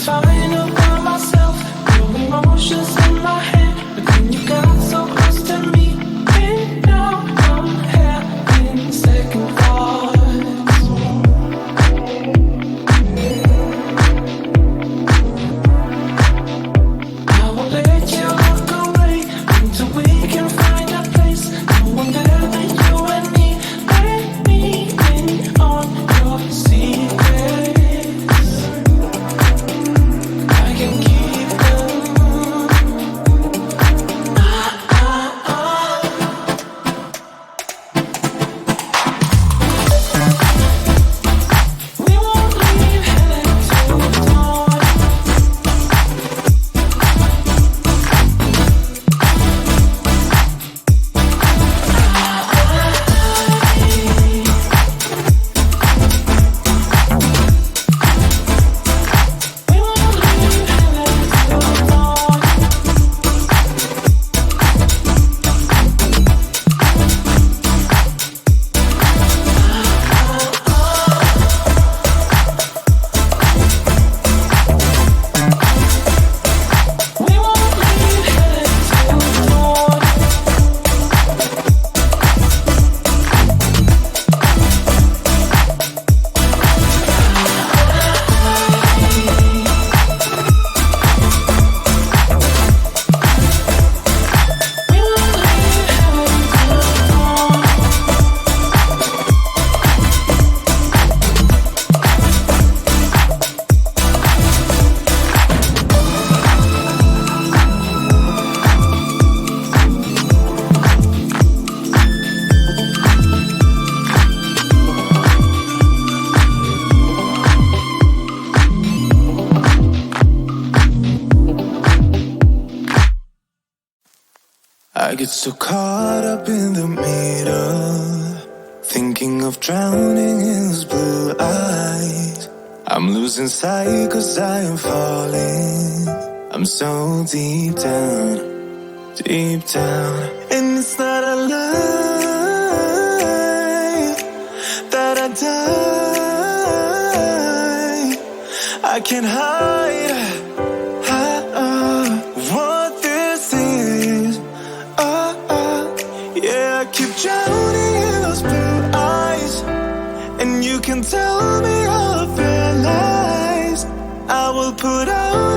fine all by myself, no emotions in my head. But then you got so close to me, and now I'm having second thoughts. I won't let you walk away until we can find a place. No one better than you and me. Let me in on your secrets. I can keep them. We won't leave headed till dawn. We won't leave headed till dawn. We won't leave headed till dawn. We won't leave headed till dawn. I get so caught up in the middle, thinking of drowning in those blue eyes. I'm losing sight 'cause I am falling. I'm so deep down, and it's not a lie that I die. I can't hide what this is. Yeah, I keep drowning in those blue eyes, and you can tell me all of your lies. I will put out